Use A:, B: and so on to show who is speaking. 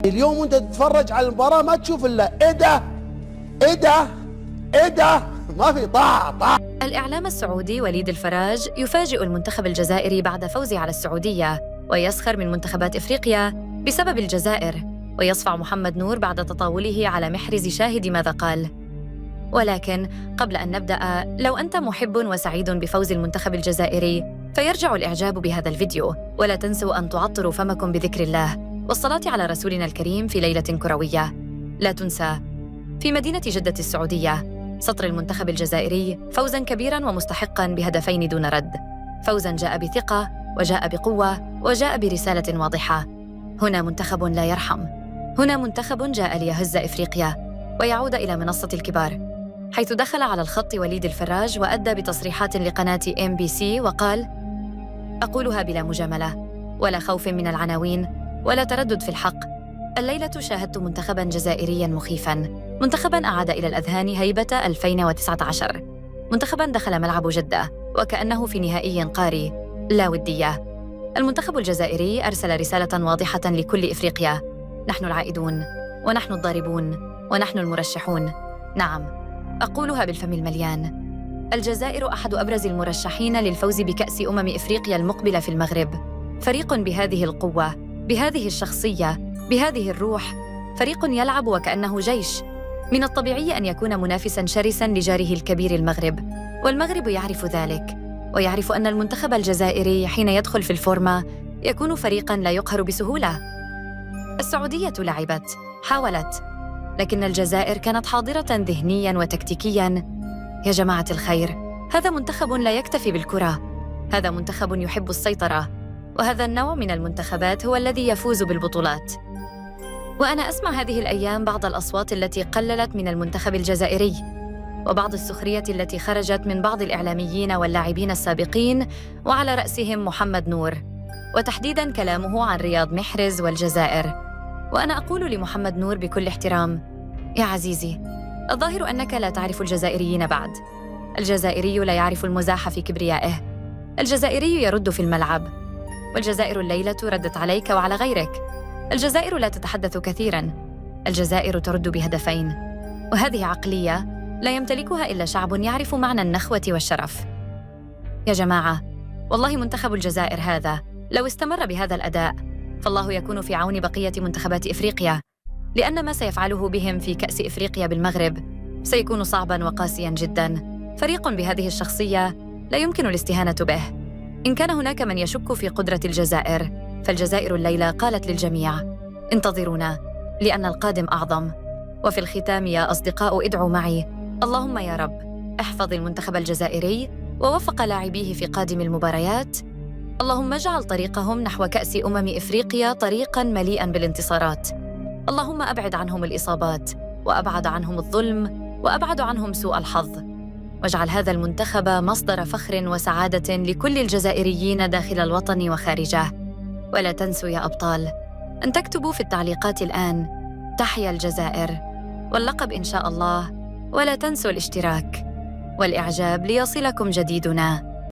A: اليوم وانت تتفرج على المباراة ما تشوف الا ايه ده ما في طاع.
B: الإعلام السعودي وليد الفراج يفاجئ المنتخب الجزائري بعد فوزه على السعودية، ويسخر من منتخبات إفريقيا بسبب الجزائر، ويصفع محمد نور بعد تطاوله على محرز شاهد ماذا قال. ولكن قبل أن نبدأ، لو أنت محب وسعيد بفوز المنتخب الجزائري فيرجع الإعجاب بهذا الفيديو، ولا تنسوا أن تعطروا فمكم بذكر الله والصلاة على رسولنا الكريم في ليلة كروية. لا تنسى في مدينة جدة السعودية سطر المنتخب الجزائري فوزاً كبيراً ومستحقاً بهدفين دون رد، فوزاً جاء بثقة وجاء بقوة وجاء برسالة واضحة. هنا منتخب لا يرحم، هنا منتخب جاء ليهز إفريقيا ويعود إلى منصة الكبار، حيث دخل على الخط وليد الفراج وأدى بتصريحات لقناة MBC وقال: أقولها بلا مجاملة ولا خوف من العناوين ولا تردد في الحق، الليلة شاهدت منتخباً جزائرياً مخيفاً، منتخباً أعاد إلى الأذهان هيبة 2019، منتخباً دخل ملعب جدة وكأنه في نهائي قاري لا ودية. المنتخب الجزائري أرسل رسالة واضحة لكل إفريقيا: نحن العائدون ونحن الضاربون ونحن المرشحون. نعم، أقولها بالفم المليان، الجزائر أحد أبرز المرشحين للفوز بكأس إفريقيا المقبلة في المغرب، فريق بهذه القوة، بهذه الشخصية، بهذه الروح، فريق يلعب وكأنه جيش. من الطبيعي أن يكون منافساً شرساً لجاره الكبير المغرب، والمغرب يعرف ذلك، ويعرف أن المنتخب الجزائري حين يدخل في الفورمة يكون فريقاً لا يقهر بسهولة. السعودية لعبت، حاولت، لكن الجزائر كانت حاضرة ذهنياً وتكتيكياً. يا جماعة الخير، هذا منتخب لا يكتفي بالكرة، هذا منتخب يحب السيطرة، وهذا النوع من المنتخبات هو الذي يفوز بالبطولات. وأنا أسمع هذه الأيام بعض الأصوات التي قللت من المنتخب الجزائري، وبعض السخرية التي خرجت من بعض الإعلاميين واللاعبين السابقين، وعلى رأسهم محمد نور، وتحديداً كلامه عن رياض محرز والجزائر. وأنا أقول لمحمد نور بكل احترام: يا عزيزي، الظاهر أنك لا تعرف الجزائريين بعد. الجزائري لا يعرف المزاح في كبريائه، الجزائري يرد في الملعب، والجزائر الليلة ردت عليك وعلى غيرك. الجزائر لا تتحدث كثيراً، الجزائر ترد بهدفين، وهذه عقلية لا يمتلكها إلا شعب يعرف معنى النخوة والشرف. يا جماعة، والله منتخب الجزائر هذا لو استمر بهذا الأداء فالله يكون في عون بقية منتخبات إفريقيا، لأن ما سيفعله بهم في كأس إفريقيا بالمغرب سيكون صعباً وقاسياً جداً. فريق بهذه الشخصية لا يمكن الاستهانة به. إن كان هناك من يشك في قدرة الجزائر فالجزائر الليلة قالت للجميع: انتظرونا، لأن القادم أعظم. وفي الختام يا أصدقاء ادعوا معي: اللهم يا رب احفظ المنتخب الجزائري ووفق لاعبيه في قادم المباريات. اللهم اجعل طريقهم نحو كأس إفريقيا طريقاً مليئاً بالانتصارات. اللهم أبعد عنهم الإصابات، وأبعد عنهم الظلم، وأبعد عنهم سوء الحظ، واجعل هذا المنتخب مصدر فخر وسعادة لكل الجزائريين داخل الوطن وخارجه. ولا تنسوا يا أبطال أن تكتبوا في التعليقات الآن: تحيا الجزائر، واللقب إن شاء الله، ولا تنسوا الاشتراك والإعجاب ليصلكم جديدنا.